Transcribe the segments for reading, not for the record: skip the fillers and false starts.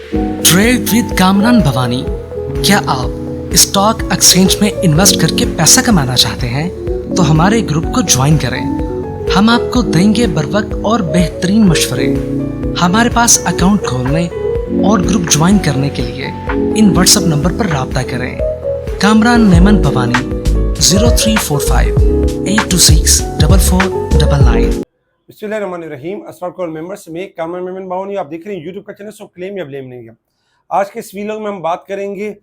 Trade with Kamran Bhavani. क्या आप stock exchange में इन्वेस्ट करके पैसा कमाना चाहते हैं तो हमारे ग्रुप को ज्वाइन करें। हम आपको देंगे बर वक्त और बेहतरीन मशवरे। हमारे पास अकाउंट खोलने और ग्रुप ज्वाइन करने के लिए इन व्हाट्सएप नंबर पर राब्ता करें। कामरान नेमन भवानी 0345-826-4499। बिस्मिल्लाहिर्रहमानिर्रहीम। अस्सलाम वालेकुम मेंबर्स, मैं कामरान मेमन बावनी, आप देख रहे हैं यूट्यूब का चैनल। सो क्लेम या ब्लेम नहीं है। आज के इस वीडियो में हम बात करेंगे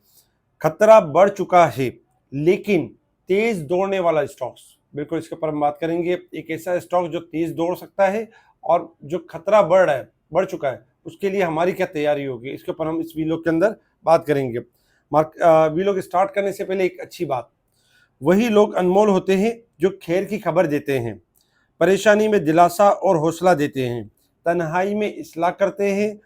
खतरा बढ़ चुका है लेकिन तेज दौड़ने वाला स्टॉक्स। बिल्कुल इसके ऊपर हम बात करेंगे। एक ऐसा स्टॉक जो तेज दौड़ सकता है और जो खतरा बढ़ चुका है उसके लिए हमारी क्या तैयारी होगी, इसके ऊपर हम इस वीडियो के अंदर बात करेंगे। वीडियो के स्टार्ट करने से पहले एक अच्छी बात, वही लोग अनमोल होते हैं जो खैर की खबर देते हैं, परेशानी में दिलासा और हौसला देते हैं, तन्हाई में इस्लाह करते हैं।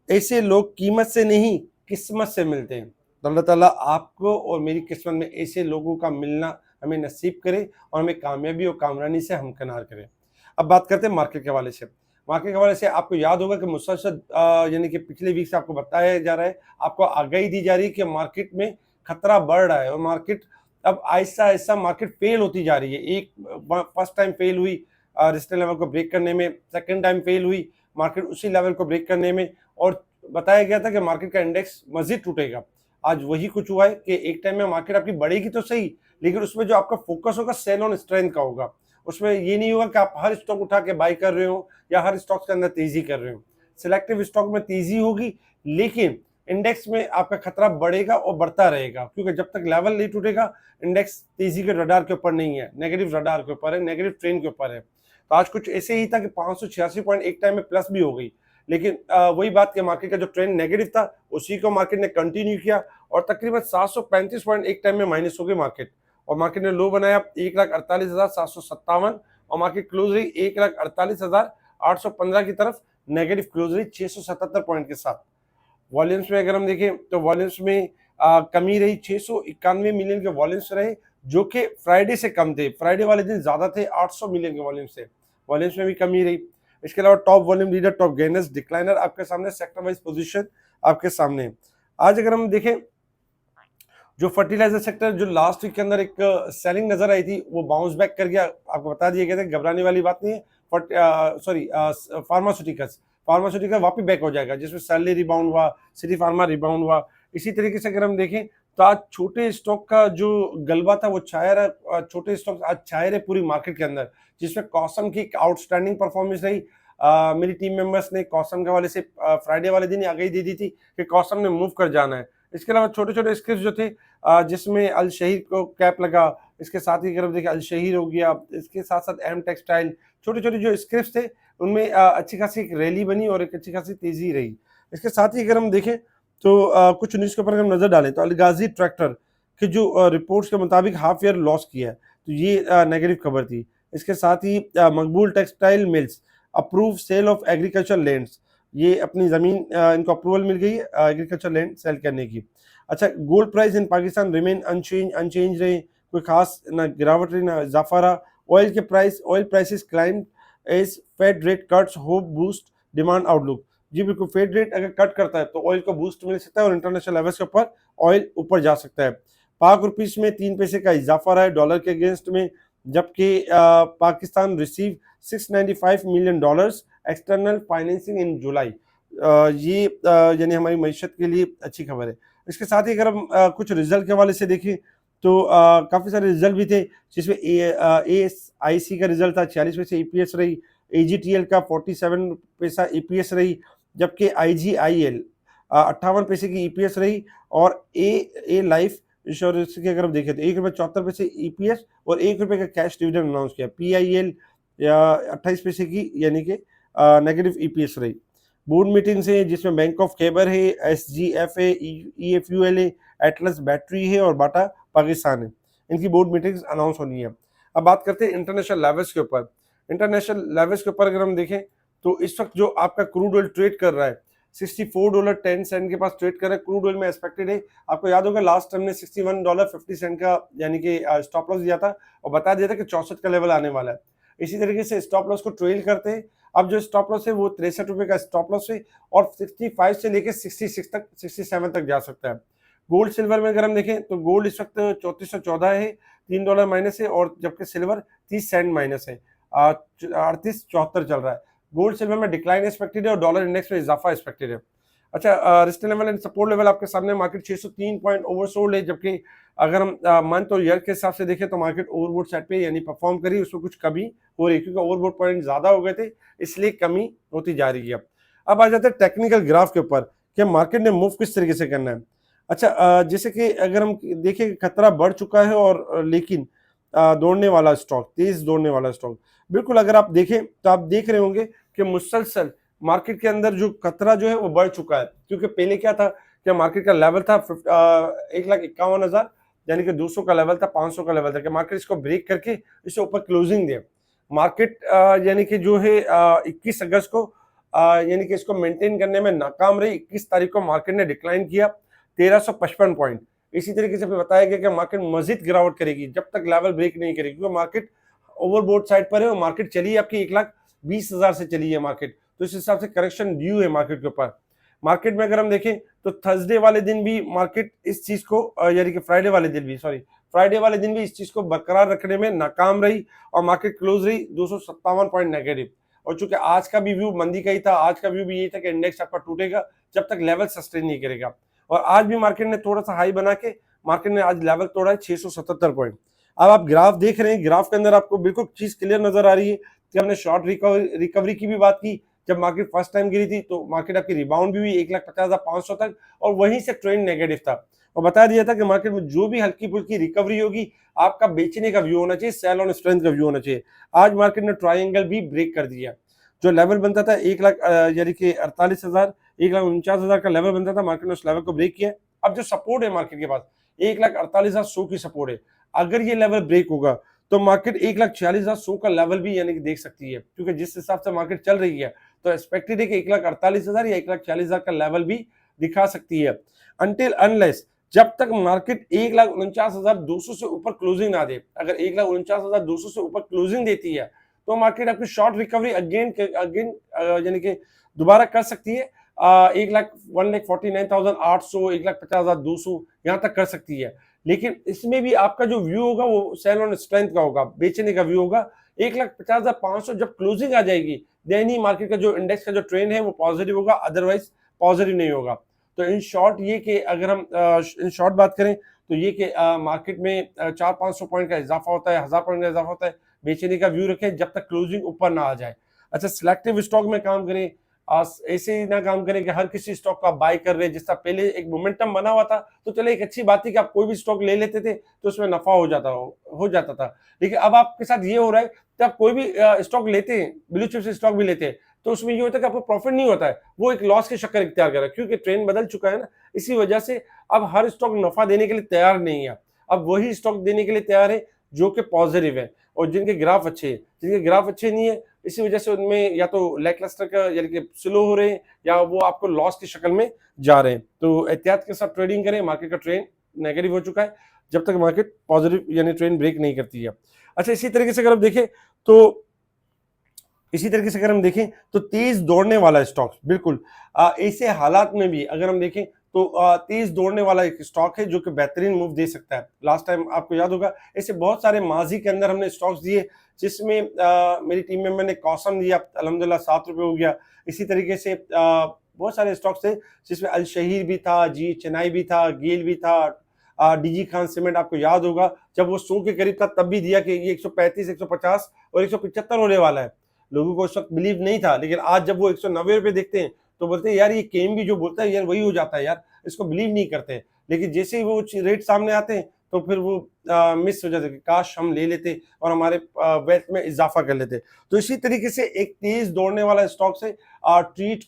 ऐसे लोग कीमत से नहीं किस्मत से मिलते हैं। तो अल्लाह ताला आपको और मेरी किस्मत में ऐसे लोगों का मिलना हमें नसीब करे और हमें कामयाबी और कामरानी से हमकिनार करे। अब बात करते हैं मार्केट के हवाले से। मार्केट के हवाले से आपको याद होगा कि मुसलसल यानी कि पिछले वीक से आपको बताया जा रहा है, आपको आगाही दी जा रही है कि मार्केट में खतरा बढ़ रहा है और मार्केट अब आहिस्ता आहिस्ता मार्केट फेल होती जा रही है। एक फर्स्ट टाइम फेल हुई रेजिस्टेंस लेवल को ब्रेक करने में, सेकंड टाइम फेल हुई मार्केट उसी लेवल को ब्रेक करने में, और बताया गया था कि मार्केट का इंडेक्स मजीद टूटेगा। आज वही कुछ हुआ है कि एक टाइम में मार्केट आपकी बढ़ेगी तो सही, लेकिन उसमें जो आपका फोकस होगा सेल ऑन स्ट्रेंथ का होगा। उसमें ये नहीं होगा कि आप हर स्टॉक उठा के बाई कर रहे हो या हर स्टॉक के अंदर तेजी कर रहे हो। सिलेक्टिव स्टॉक में तेजी होगी लेकिन इंडेक्स में आपका खतरा बढ़ेगा और बढ़ता रहेगा, क्योंकि जब तक लेवल नहीं टूटेगा इंडेक्स तेजी के रडार के ऊपर नहीं है, नेगेटिव रडार के ऊपर है, नेगेटिव ट्रेंड के ऊपर है। तो आज कुछ ऐसे ही था कि 586 पॉइंट एक टाइम में प्लस भी हो गई, लेकिन वही बात कि मार्केट का जो ट्रेंड नेगेटिव था उसी को मार्केट ने कंटिन्यू किया और तकरीबन 735 पॉइंट एक टाइम में माइनस हो गई मार्केट। और मार्केट ने लो बनाया 1,48,757 और मार्केट क्लोज रही 1,48,815 की तरफ, नेगेटिव क्लोज रही 677 पॉइंट के साथ। वॉल्यूम्स में अगर हम देखें तो वॉल्यूम्स में कमी रही, 691 मिलियन के वॉल्यूम्स रहे जो कि फ्राइडे से कम थे। फ्राइडे वाले दिन ज्यादा थे, 800 मिलियन के वॉल्यूम्स थे। वॉल्यूम्स में भी कमी रही। इसके अलावा top volume leader, top gainers, decliner आपके सामने, सेक्टर वाइज पोजीशन आपके सामने। आज अगर हम देखें जो फर्टिलाइजर सेक्टर जो लास्ट वीक के अंदर एक सेलिंग नजर आई थी वो बाउंस बैक कर गया। आपको बता दिया गया था घबराने वाली बात नहीं है। फार्मास्यूटिकल वापस बैक हो जाएगा, जिसमें सैलरी रिबाउंड हुआ, सिटी फार्मा रिबाउंड हुआ। इसी तरीके से अगर हम देखें तो आज छोटे स्टॉक का जो गलबा था वो छाया रहा। छोटे स्टॉक आज छाए रहे पूरी मार्केट के अंदर, जिसमें कॉसम की आउटस्टैंडिंग परफॉर्मेंस रही। मेरी टीम मेंबर्स ने कॉसम के वाले से फ्राइडे वाले दिन आगाही दे दी थी कि कॉसम ने मूव कर जाना है। इसके अलावा छोटे छोटे स्क्रिप्ट जो थे जिसमें अल शहीर को कैप लगा, इसके साथ ही अगर हम देखें अल शहीर हो गया, इसके साथ साथ एम टेक्सटाइल, छोटे छोटे जो स्क्रिप्ट थे उनमें अच्छी खासी एक रैली बनी और एक अच्छी खासी तेजी रही। इसके साथ ही अगर हम देखें तो कुछ न्यूज़ के ऊपर हम नजर डालें तो अलगाजी ट्रैक्टर के जो रिपोर्ट्स के मुताबिक हाफ ईयर लॉस किया है, तो ये नेगेटिव खबर थी। इसके साथ ही Maqbool textile mills approve sale of agriculture lands, ये अपनी ज़मीन इनको अप्रूवल मिल गई है एग्रीकल्चर लैंड सेल करने की। अच्छा, gold price in Pakistan remain unchange रहे, कोई खास ना गिरावट रही ना इजाफा रहा। Oil prices climb as Fed rate cuts hope boost demand outlook. जी बिल्कुल, फेड रेट अगर कट करता है तो ऑयल को बूस्ट मिल सकता है और इंटरनेशनल लेवल्स के ऊपर ऑयल ऊपर जा सकता है। पाक रुपीस में 3 पैसे का इजाफा रहा है डॉलर के अगेंस्ट में, जबकि Pakistan receive $695 million external financing in July. ये यानी हमारी मईशत के लिए अच्छी खबर है। इसके साथ ही अगर हम कुछ रिजल्ट के हवाले से देखें तो काफ़ी सारे रिजल्ट भी थे, जिसमें ASIC का रिजल्ट था 46 पैसे EPS रही, AGTL का 47 पैसा EPS रही, जबकि IGIL 58 पैसे की EPS रही और A लाइफ इंश्योरेंस की अगर हम देखें तो ₹1.74 EPS और ₹1 का कैश डिविडेंड अनाउंस किया। PIL 28 पैसे की यानी कि नेगेटिव EPS रही। बोर्ड मीटिंग्स है जिसमें बैंक ऑफ खैबर है, SGF है, EFUL है, एटलस बैटरी है और बाटा पाकिस्तान है। इनकी बोर्ड मीटिंग्स अनाउंस होनी है। अब बात करते हैं इंटरनेशनल लेवल्स के ऊपर। इंटरनेशनल लेवल्स के ऊपर अगर हम देखें तो इस वक्त जो आपका क्रूड ऑयल ट्रेड कर रहा है $64.10 के पास ट्रेड कर रहा है। क्रूड ऑयल में एक्सपेक्टेड है, आपको याद होगा लास्ट टाइम ने $61.50 का यानी कि स्टॉप लॉस दिया था और बता दिया था कि 64 का लेवल आने वाला है। इसी तरीके से स्टॉप लॉस को ट्रेल करते हैं अब जो स्टॉप लॉस है वो 63 रुपये का स्टॉप लॉस है और 65 से लेकर 66 तक 67 तक जा सकता है। गोल्ड सिल्वर में अगर हम देखें तो गोल्ड इस वक्त 3414 है, $3 माइनस है, और जबकि सिल्वर 30 सेंट माइनस है, 3874 चल रहा है। गोल्ड सिल्वर में डिक्लाइन एक्सपेक्टेड है और डॉलर इंडेक्स में इजाफा एक्सपेक्टेड है। अच्छा, risk level and support level आपके सामने, मार्केट 603 पॉइंट ओवरसोल्ड है, जबकि अगर हम मंथ और ईयर के हिसाब से देखें तो मार्केट ओवरबोट साइड पे यानी परफॉर्म करी, उसमें कुछ कमी हो रही है क्योंकि ओवरबोट पॉइंट ज्यादा हो गए थे, इसलिए कमी होती जा रही है। अब आ जाते हैं टेक्निकल ग्राफ के ऊपर कि मार्केट ने मूव किस तरीके से करना है। अच्छा, जैसे कि अगर हम देखें खतरा बढ़ चुका है और लेकिन दौड़ने वाला स्टॉक, तेज दौड़ने वाला स्टॉक, बिल्कुल अगर आप देखें तो आप देख रहे होंगे कि मुसलसल मार्केट के अंदर जो खतरा जो है वो बढ़ चुका है, क्योंकि पहले क्या था कि मार्केट का लेवल था 1,51,000 यानी कि 200 का लेवल था, 500 का लेवल था कि मार्केट इसको ब्रेक करके इससे ऊपर क्लोजिंग दे। मार्केट यानी कि जो है 21 अगस्त को यानी कि इसको मेंटेन करने में नाकाम रही। 21 तारीख को मार्केट ने डिक्लाइन किया 1355 पॉइंट। इसी तरीके से बताया गया कि मार्केट मजीद गिरावट करेगी जब तक लेवल ब्रेक नहीं करेगी, क्योंकि मार्केट ओवरबोट साइड पर है और मार्केट चली है आपकी 1,20,000 से चली है मार्केट, तो इस हिसाब से करेक्शन ड्यू है मार्केट के ऊपर। मार्केट में अगर हम देखें तो थर्सडे वाले दिन भी मार्केट इस चीज को यानी कि फ्राइडे वाले दिन भी इस चीज को बरकरार रखने में नाकाम रही और मार्केट क्लोज रही 257 पॉइंट नेगेटिव। और चूंकि आज का भी व्यू मंदी का ही था, आज का व्यू भी यही था कि इंडेक्स आपका टूटेगा जब तक लेवल सस्टेन नहीं करेगा, और आज भी मार्केट ने थोड़ा सा हाई बना के मार्केट ने आज लेवल तोड़ा है 677 पॉइंट। अब आप ग्राफ देख रहे हैं, ग्राफ के अंदर आपको बिल्कुल चीज क्लियर नजर आ रही है कि हमने शॉर्ट रिकवरी की भी बात की। जब मार्केट फर्स्ट टाइम गिरी थी तो मार्केट आपकी रिबाउंड भी हुई 1,50,500 तक और वहीं से ट्रेंड नेगेटिव था, और बता दिया था कि मार्केट में जो भी हल्की फुल्की रिकवरी होगी आपका बेचने का व्यू होना चाहिए, सेल ऑन स्ट्रेंथ का व्यू होना चाहिए। आज मार्केट ने ट्रायंगल भी ब्रेक कर दिया, जो लेवल बनता था 1 लाख यानी कि 48,000 1,49,000 का लेवल बनता था, मार्केट ने उस लेवल को ब्रेक किया। अब जो सपोर्ट है मार्केट के पास 1,48,100 की सपोर्ट है, अगर ये लेवल ब्रेक होगा तो मार्केट 1,46,100 का लेवल भी यानी कि देख सकती है, क्योंकि जिस हिसाब से मार्केट चल रही है तो एक्सपेक्टेड है कि 1,48,000 या 1,46,000 का लेवल भी दिखा सकती है। अनटिल अनलेस जब तक मार्केट 1,49,200 से ऊपर क्लोजिंग ना दे, अगर 1,49,200 से ऊपर क्लोजिंग देती है तो मार्केट आपकी शॉर्ट रिकवरी अगेन यानी कि दोबारा कर सकती है, 1,49,800 1,50,200 यहाँ तक कर सकती है। लेकिन इसमें भी आपका जो व्यू होगा वो सेल ऑन स्ट्रेंथ का होगा, बेचने का व्यू होगा। 1,50,500 जब क्लोजिंग आ जाएगी देन ही मार्केट का जो इंडेक्स का जो ट्रेंड है वो पॉजिटिव होगा, अदरवाइज पॉजिटिव नहीं होगा। तो इन शॉर्ट ये कि अगर हम इन शॉर्ट बात करें तो ये कि मार्केट में 400-500 पॉइंट का इजाफा होता है, 1000 पॉइंट का इजाफा होता है, बेचने का व्यू रखें जब तक क्लोजिंग ऊपर ना आ जाए। अच्छा, सिलेक्टिव स्टॉक में काम करें, ऐसे ही ना काम करें कि हर किसी स्टॉक को आप बाय कर रहे हैं। जिसका पहले एक मोमेंटम बना हुआ था तो चले एक अच्छी बात थी कि आप कोई भी स्टॉक ले लेते थे तो उसमें नफा हो जाता था, लेकिन अब आपके साथ ये हो रहा है कि आप कोई भी स्टॉक लेते हैं, ब्लू चिप से स्टॉक भी लेते हैं तो उसमें ये होता है कि आपको प्रॉफिट नहीं होता है, वो एक लॉस की शक्ल इख्तियार कर रहा है, क्योंकि ट्रेंड बदल चुका है ना। इसी वजह से अब हर स्टॉक नफा देने के लिए तैयार नहीं है, अब वही स्टॉक देने के लिए तैयार है जो कि पॉजिटिव है और जिनके ग्राफ अच्छे हैं। जिनके ग्राफ अच्छे नहीं है इसी वजह से उनमें या तो लैकलस्टर का यानी कि स्लो हो रहे हैं या वो आपको लॉस की शक्ल में जा रहे हैं। तो एहतियात के साथ ट्रेडिंग करें, मार्केट का ट्रेंड नेगेटिव हो चुका है जब तक मार्केट पॉजिटिव यानी ट्रेंड ब्रेक नहीं करती है। अच्छा, इसी तरीके से अगर हम देखें तो तेज दौड़ने वाला स्टॉक, बिल्कुल ऐसे हालात में भी अगर हम देखें तो तेज दौड़ने वाला एक स्टॉक है जो कि बेहतरीन मूव दे सकता है। लास्ट टाइम आपको याद होगा ऐसे बहुत सारे माजी के अंदर हमने स्टॉक्स दिए जिसमें मेरी टीम मेंबर ने कॉसम दिया, अल्हम्दुलिल्लाह 7 रुपये हो गया। इसी तरीके से बहुत सारे स्टॉक्स थे जिसमें अल शहीर भी था, जी चेन्नई भी था, गेल भी था, डीजी खान सीमेंट आपको याद होगा जब वो 100 के करीब था तब भी दिया कि ये 135 150 और 175 होने वाला है। लोगों को उस वक्त बिलीव नहीं था, लेकिन आज जब वो 190 रुपये देखते हैं तो बोलते हैं यार ये केम भी जो बोलता है यार वही हो जाता है यार, इसको बिलीव नहीं करते। लेकिन जैसे ही वो रेट सामने आते हैं तो फिर वो मिस हो जाते हैं, काश हम ले लेते और हमारे वेल्थ में इजाफा कर लेते। तो इसी तरीके से एक तेज दौड़ने वाला स्टॉक से ट्रीट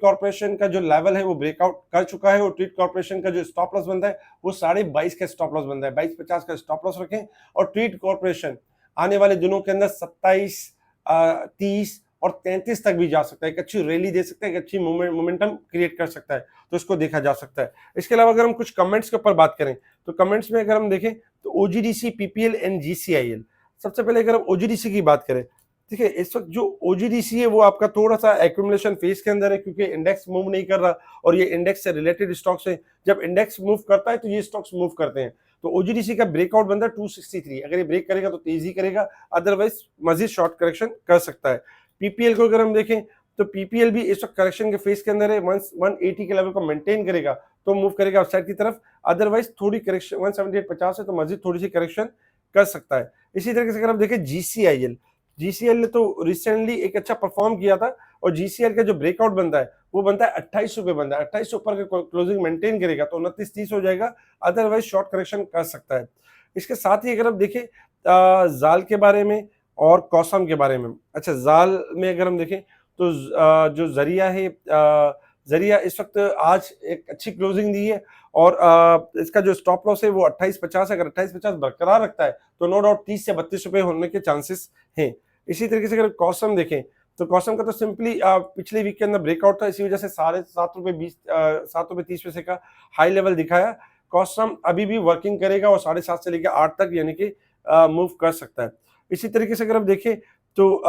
कॉर्पोरेशन का जो लेवल है वो ब्रेकआउट कर चुका है और ट्रीट कॉर्पोरेशन का जो स्टॉप लॉस बनता है वो 22.5 का स्टॉप लॉस बनता है। 22.50 का स्टॉप लॉस रखें और ट्रीट कॉर्पोरेशन आने वाले दिनों के अंदर 27, 30 और 33 तक भी जा सकता है, एक अच्छी रैली दे सकता है, एक अच्छी मोमेंटम क्रिएट कर सकता है, तो इसको देखा जा सकता है। इसके अलावा अगर हम कुछ कमेंट्स के ऊपर बात करें तो कमेंट्स में अगर हम देखें तो ओजीडीसी, पीपीएल एंड जीसीआईएल। सबसे पहले अगर हम ओजीडीसी की बात करें देखिए इस वक्त जो ओजीडीसी है वो आपका थोड़ा सा एक्यूमुलेशन फेज के अंदर है, क्योंकि इंडेक्स मूव नहीं कर रहा और ये इंडेक्स से रिलेटेड स्टॉक्स है। जब इंडेक्स मूव करता है तो ये स्टॉक्स मूव करते हैं। तो ओजीडीसी का ब्रेकआउट बनता है 263, अगर ये ब्रेक करेगा तो तेजी करेगा, अदरवाइज मजीद शॉर्ट करेक्शन कर सकता है। पीपीएल को अगर हम देखें तो पीपीएल भी इस वक्त करेक्शन के फेज के अंदर है। 180 के लेवल को मेंटेन करेगा तो मूव करेगा अपसाइड की तरफ, अदरवाइज थोड़ी करेक्शन 178.50 है तो मजीद थोड़ी सी करेक्शन कर सकता है। इसी तरीके से अगर आप देखें जीसीएल ने तो रिसेंटली एक अच्छा परफॉर्म किया था, और जीसीएल का जो ब्रेकआउट बनता है वो बनता है 28 रुपए बनता है। 28 ऊपर का क्लोजिंग मेंटेन करेगा तो 29-30 हो जाएगा, अदरवाइज शॉर्ट करेक्शन कर सकता है। इसके साथ ही अगर आप देखें जाल के बारे में और कॉसम के बारे में। अच्छा, जाल में अगर हम देखें तो जो जरिया है, जरिया इस वक्त आज एक अच्छी क्लोजिंग दी है, और इसका जो स्टॉप लॉस है वो 28.50 है। अगर 28.50 बरकरार रखता है तो नो डाउट 30 से 32 रुपए होने के चांसेस हैं। इसी तरीके से अगर कॉसम देखें तो कॉसम का तो सिंपली पिछले वीक के अंदर ब्रेकआउट था, इसी वजह से 7.30 पैसे का हाई लेवल दिखाया। कॉसम अभी भी वर्किंग करेगा और 7.5 से लेकर 8 तक यानी कि मूव कर सकता है। इसी तरीके से अगर आप देखें तो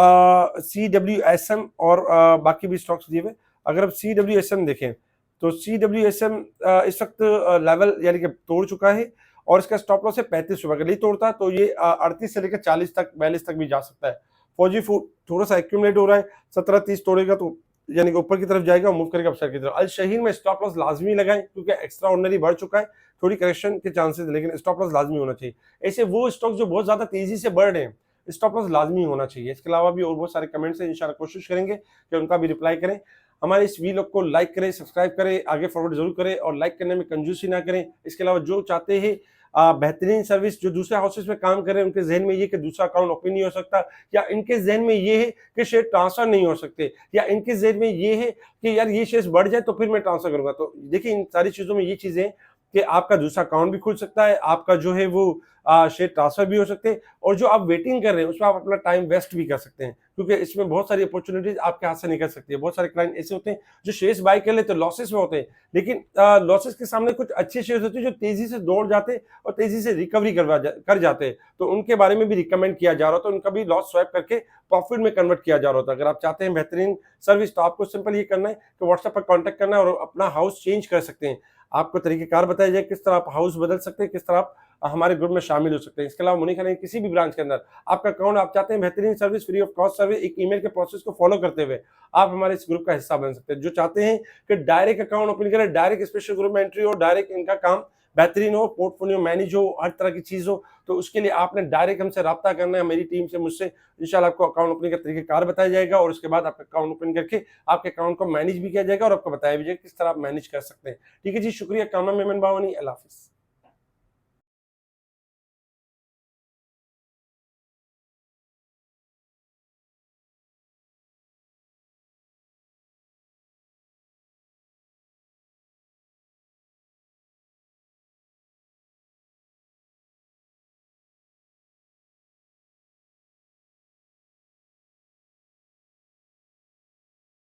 CWSM और बाकी भी स्टॉक्स दिए हुए। अगर आप CWSM देखें तो CWSM इस वक्त लेवल यानी कि तोड़ चुका है, और इसका स्टॉप लॉस है 35 रुपए। अगर नहीं तोड़ता तो ये 38 से लेकर 40 तक 42 तक भी जा सकता है। फौजी फूड थोड़ा सा एक्यूमुलेट हो रहा है, 17-30 तोड़ेगा तो यानी कि ऊपर की तरफ जाएगा और मूव करेगा अपसाइड की तरफ। अल शहीर में स्टॉप लॉस लाजमी लगाएं, क्योंकि एक्स्ट्रा ऑर्डिनरी बढ़ चुका है, थोड़ी करेक्शन के चांसेस, लेकिन स्टॉप लॉस लाजमी होना चाहिए। ऐसे वो स्टॉक जो बहुत ज्यादा तेजी से बढ़ रहे हैं, स्टॉप लॉस लाजमी होना चाहिए। इसके अलावा भी और बहुत सारे कमेंट्स हैं, इंशाल्लाह कोशिश करेंगे कि उनका भी रिप्लाई करें। हमारे इस वीलॉग को लाइक करें, सब्सक्राइब करें, आगे फॉरवर्ड जरूर करें, और लाइक करने में कंजूसी ना करें। इसके अलावा जो चाहते हैं बेहतरीन सर्विस, जो दूसरे हाउसेस में काम कर रहे हैं, उनके जहन में ये कि दूसरा अकाउंट ओपन नहीं हो सकता, या इनके जहन में ये है कि शेयर ट्रांसफर नहीं हो सकते, या इनके जहन में ये है कि यार ये शेयर बढ़ जाए तो फिर मैं ट्रांसफर करूंगा, तो देखिए इन सारी चीजों में ये चीजें कि आपका दूसरा अकाउंट भी खुल सकता है, आपका जो है वो शेयर ट्रांसफर भी हो सकते हैं, और जो आप वेटिंग कर रहे हैं उसमें आप अपना टाइम वेस्ट भी कर सकते हैं, क्योंकि इसमें बहुत सारी अपॉर्चुनिटीज आपके हाथ से निकल सकती है। बहुत सारे क्लाइंट ऐसे होते हैं जो शेयर्स बाय कर लेते हैं, लॉसेस में होते हैं, लेकिन लॉसेस के सामने कुछ अच्छे शेयर्स होते हैं जो तेजी से दौड़ जाते हैं और तेजी से रिकवरी कर जाते हैं, तो उनके बारे में भी रिकमेंड किया जा रहा होता है। उनका भी लॉस स्वैप करके प्रॉफिट में कन्वर्ट किया जा रहा होता है। अगर आप चाहते हैं बेहतरीन सर्विस, तो आपको सिंपल ये करना है कि व्हाट्सएप पर कॉन्टैक्ट करना है और अपना हाउस चेंज कर सकते हैं। आपको तरीकेकार बताया जाए किस तरह आप हाउस बदल सकते हैं, किस तरह आप हमारे ग्रुप में शामिल हो सकते हैं। इसके अलावा मुनीखाना किसी भी ब्रांच के अंदर आपका अकाउंट, आप चाहते हैं बेहतरीन service, free of cost service, एक ईमेल के प्रोसेस को फॉलो करते हुए आप हमारे इस ग्रुप का हिस्सा बन सकते हैं। जो चाहते हैं कि डायरेक्ट अकाउंट ओपन करें, डायरेक्ट स्पेशल ग्रुप में एंट्री हो, डायरेक्ट इनका काम बेहतरीन हो, पोर्टफोलियो मैनेज हो, हर तरह की चीज हो, तो उसके लिए आपने डायरेक्ट हमसे रब्ता करना है, मेरी टीम से, मुझसे। इंशाल्लाह आपको अकाउंट ओपनिंग का तरीकेकार बताया जाएगा, और उसके बाद आपका अकाउंट ओपन करके आपके अकाउंट को मैनेज भी किया जाएगा और आपको बताया भी जाएगा किस तरह आप मैनेज कर सकते हैं। ठीक है जी, शुक्रिया। कामरान मेमन बावानी, अल्लाह हाफिज।